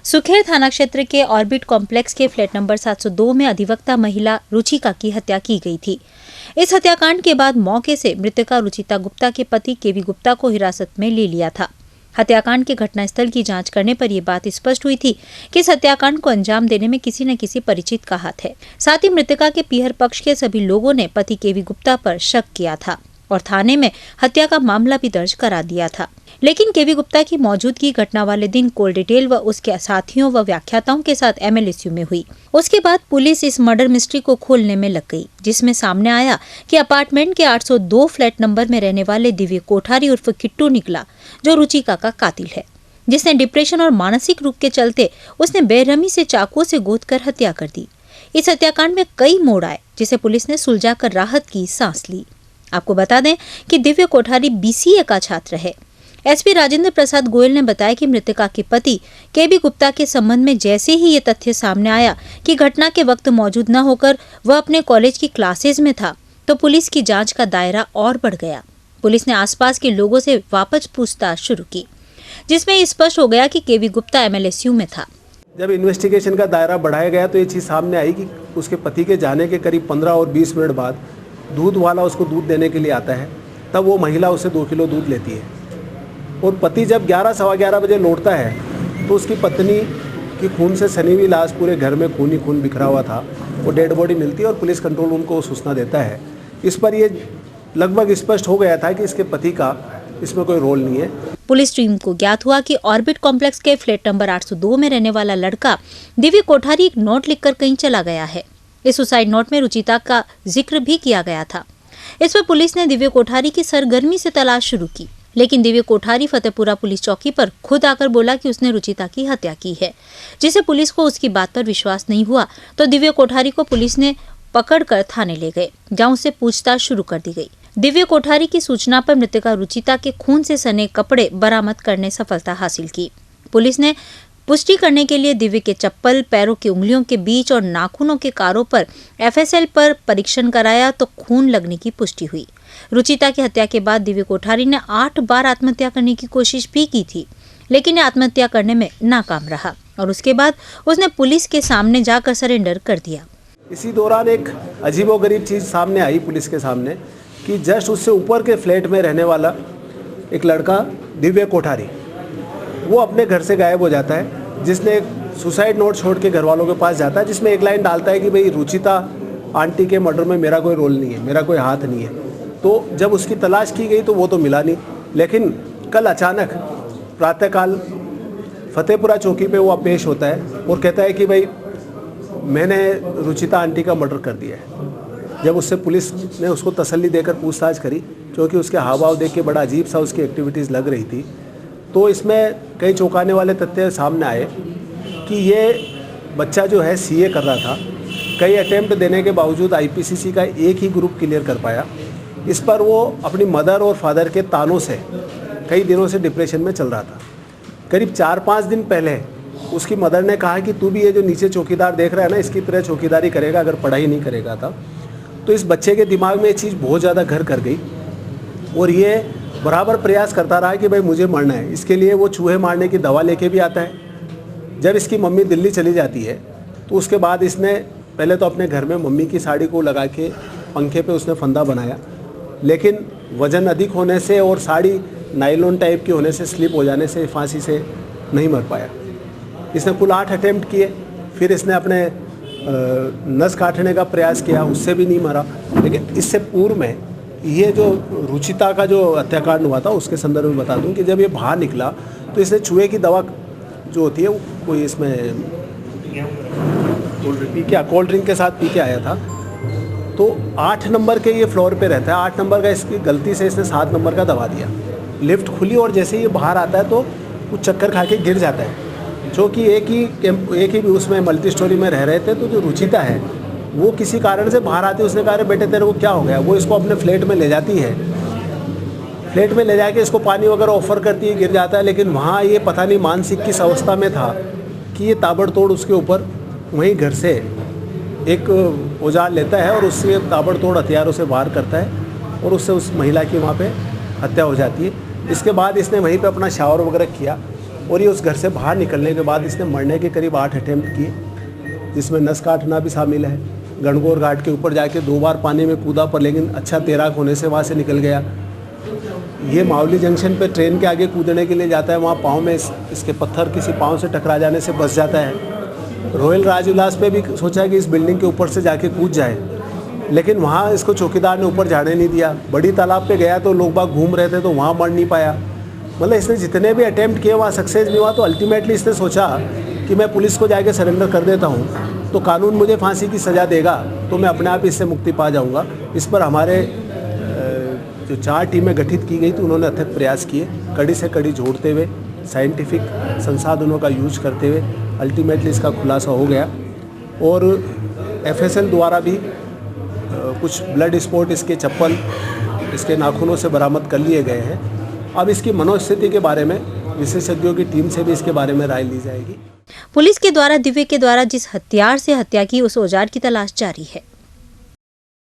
सुखेर थाना क्षेत्र के ऑर्बिट कॉम्प्लेक्स के फ्लैट नंबर 702 में अधिवक्ता महिला रुचिका की हत्या की गई थी। इस हत्याकांड के बाद मौके से मृतका रुचिता गुप्ता के पति केवी गुप्ता को हिरासत में ले लिया था। हत्याकांड के घटनास्थल की जांच करने पर यह बात स्पष्ट हुई थी कि इस हत्याकांड को अंजाम देने में किसी न किसी परिचित का हाथ है। साथ ही मृतका के पीहर पक्ष के सभी लोगों ने पति केवी गुप्ता पर शक किया था और थाने में हत्या का मामला भी दर्ज करा दिया था। लेकिन केवी गुप्ता की मौजूदगी घटना वाले दिन कोल डिटेल व उसके साथियों व व्याख्याताओं के साथ MLSU में हुई। उसके बाद पुलिस इस मर्डर मिस्ट्री को खोलने में लग गई, जिसमें सामने आया कि अपार्टमेंट के 802 फ्लैट नंबर में रहने वाले दिव्य कोठारी उर्फ किट्टू निकला, जो रुचिका का कातिल है, जिसने डिप्रेशन और मानसिक रोग के चलते उसने बेरहमी से चाकुओं से गोद कर हत्या कर दी। इस हत्याकांड में कई मोड़ आए, जिसे पुलिस ने सुलझाकर राहत की सांस ली। आपको बता दें कि दिव्य कोठारी BCA का छात्र है। SP राजेंद्र प्रसाद गोयल ने बताया कि मृतका के पति केवी गुप्ता के संबंध में जैसे ही ये तथ्य सामने आया कि घटना के वक्त मौजूद न होकर वह अपने कॉलेज की क्लासेज में था, तो पुलिस की जांच का दायरा और बढ़ गया। पुलिस ने आसपास के लोगों से वापस पूछताछ शुरू की, जिसमें स्पष्ट हो गया कि केवी गुप्ता MLSU में था। जब इन्वेस्टिगेशन का दायरा बढ़ाया गया तो ये चीज़ सामने आई कि उसके पति के जाने के करीब 15 और 20 मिनट बाद दूध वाला उसको दूध देने के लिए आता है। तब वो महिला उसे 2 किलो दूध लेती है और पति जब 11 सवा 11 बजे लौटता है तो उसकी पत्नी की खून से सनी हुई लाश, पूरे घर में खून ही खून बिखरा हुआ था, वो डेड बॉडी मिलती है और पुलिस कंट्रोल रूम को सूचना देता है। इस पर ये लगभग स्पष्ट हो गया था कि इसके पति का इसमें कोई रोल नहीं है। पुलिस टीम को ज्ञात हुआ कि ऑर्बिट कॉम्प्लेक्स के फ्लैट नंबर 802 में रहने वाला लड़का दिव्य कोठारी एक नोट लिखकर कहीं चला गया है। इस सुसाइड नोट में रुचिता का जिक्र भी किया गया था। इस पर पुलिस ने दिव्य कोठारी की सरगर्मी से तलाश शुरू की, लेकिन दिव्य कोठारी फतेहपुरा पुलिस चौकी पर खुद आकर बोला कि उसने रुचिता की हत्या की है, जिसे पुलिस को उसकी बात पर विश्वास नहीं हुआ तो दिव्य कोठारी को पुलिस ने पकड़कर थाने ले गए, जहां उससे पूछताछ शुरू कर दी गई। दिव्य कोठारी की सूचना पर मृतका रुचिता के खून से सने कपड़े बरामद करने सफलता हासिल की। पुलिस ने पुष्टि करने के लिए दिव्य के चप्पल, पैरों की उंगलियों के बीच और नाखूनों के कारों पर FSL पर परीक्षण कराया तो खून लगने की पुष्टि हुई। रुचिता की हत्या के बाद दिव्य कोठारी ने 8 बार आत्महत्या करने की कोशिश भी की थी, लेकिन आत्महत्या करने में नाकाम रहा और उसके बाद उसने पुलिस के सामने जाकर सरेंडर कर दिया। इसी दौरान एक अजीबोगरीब चीज़ सामने आई पुलिस के सामने कि जस्ट उससे ऊपर के फ्लैट में रहने वाला एक लड़का दिव्य कोठारी, वो अपने घर से गायब हो जाता है, जिसने एक सुसाइड नोट छोड़ के घर वालों के पास जाता है, जिसमें एक लाइन डालता है कि भाई रुचिता आंटी के मर्डर में मेरा कोई रोल नहीं है, मेरा कोई हाथ नहीं है। तो जब उसकी तलाश की गई तो वो तो मिला नहीं, लेकिन कल अचानक प्रातःकाल फतेहपुरा चौकी पे वो पेश होता है और कहता है कि भाई मैंने रुचिता आंटी का मर्डर कर दिया है। जब उससे पुलिस ने उसको तसल्ली देकर पूछताछ करी, क्योंकि उसके हाव भाव देख के बड़ा अजीब सा उसकी एक्टिविटीज़ लग रही थी, तो इसमें कई चौंकाने वाले तथ्य सामने आए कि ये बच्चा जो है CA कर रहा था। कई अटेम्प्ट देने के बावजूद IPCC का एक ही ग्रुप क्लियर कर पाया। इस पर वो अपनी मदर और फादर के तानों से कई दिनों से डिप्रेशन में चल रहा था। करीब 4-5 दिन पहले उसकी मदर ने कहा कि तू भी ये जो नीचे चौकीदार देख रहा है ना, इसकी तरह चौकीदारी करेगा अगर पढ़ाई नहीं करेगा था। तो इस बच्चे के दिमाग में ये चीज़ बहुत ज़्यादा घर कर गई और ये बराबर प्रयास करता रहा कि भाई मुझे मरना है। इसके लिए वो चूहे मारने की दवा लेके भी आता है। जब इसकी मम्मी दिल्ली चली जाती है तो उसके बाद इसने पहले तो अपने घर में मम्मी की साड़ी को लगा के पंखे पे उसने फंदा बनाया, लेकिन वज़न अधिक होने से और साड़ी नायलॉन टाइप की होने से स्लिप हो जाने से फांसी से नहीं मर पाया। इसने कुल 8 अटेम्प्ट किए, फिर इसने अपने नस काटने का प्रयास किया, उससे भी नहीं मरा। लेकिन इससे पूर्व में ये जो रुचिता का जो हत्याकांड हुआ था उसके संदर्भ में बता दूं कि जब ये बाहर निकला तो इसने चूहे की दवा जो होती है वो कोई इसमें कोल्ड ड्रिंक के साथ पी के आया था। तो 8 नंबर के ये फ्लोर पे रहता है, 8 नंबर का इसकी गलती से इसने 7 नंबर का दबा दिया। लिफ्ट खुली और जैसे ही ये बाहर आता है तो वो चक्कर खा के गिर जाता है। जो कि एक ही उसमें मल्टी स्टोरी में रह रहे थे, तो जो रुचिता है वो किसी कारण से बाहर आती है। उसने कहा अरे बेटे तेरे को क्या हो गया। वो इसको अपने फ्लैट में ले जाती है, फ्लैट में ले जाके इसको पानी वगैरह ऑफर करती है, गिर जाता है। लेकिन वहाँ ये पता नहीं मानसिक किस अवस्था में था कि ये ताबड़तोड़ उसके ऊपर वहीं घर से एक औजार लेता है और उससे ताबड़तोड़ हथियारों से वार करता है और उससे उस महिला की वहाँ पे हत्या हो जाती है। इसके बाद इसने वहीं पे अपना शावर वगैरह किया और ये उस घर से बाहर निकलने के बाद इसने मरने के करीब 8 अटेम्प्ट किए, जिसमें नस काटना भी शामिल है। गणगौर घाट के ऊपर जाके 2 बार पानी में कूदा, पर लेकिन अच्छा तैराक होने से वहाँ से निकल गया। ये मावली जंक्शन पे ट्रेन के आगे कूदने के लिए जाता है, वहाँ पाँव में इसके पत्थर किसी पाँव से टकरा जाने से बच जाता है। रॉयल राजविलास पे भी सोचा कि इस बिल्डिंग के ऊपर से जाके कूद जाए, लेकिन वहाँ इसको चौकीदार ने ऊपर जाने नहीं दिया। बड़ी तालाब पे गया तो लोग बाग घूम रहे थे तो वहाँ मर नहीं पाया। मतलब इसने जितने भी अटेम्प्ट किए वहाँ सक्सेस नहीं हुआ, तो अल्टीमेटली इसने सोचा कि मैं पुलिस को जाके सरेंडर कर देता हूँ तो कानून मुझे फांसी की सज़ा देगा, तो मैं अपने आप इससे मुक्ति पा जाऊँगा। इस पर हमारे जो 4 टीमें गठित की गई थी उन्होंने अथक प्रयास किए, कड़ी से कड़ी जोड़ते हुए, साइंटिफिक संसाधनों का यूज करते हुए अल्टीमेटली इसका खुलासा हो गया। और FSL द्वारा भी कुछ ब्लड स्पॉट, इसके चप्पल, इसके नाखूनों से बरामद कर लिए गए हैं। अब इसकी मनोस्थिति के बारे में विशेषज्ञों की टीम से भी इसके बारे में राय ली जाएगी। पुलिस के द्वारा दिव्य के द्वारा जिस हथियार से हत्या की उस औजार की तलाश जारी है।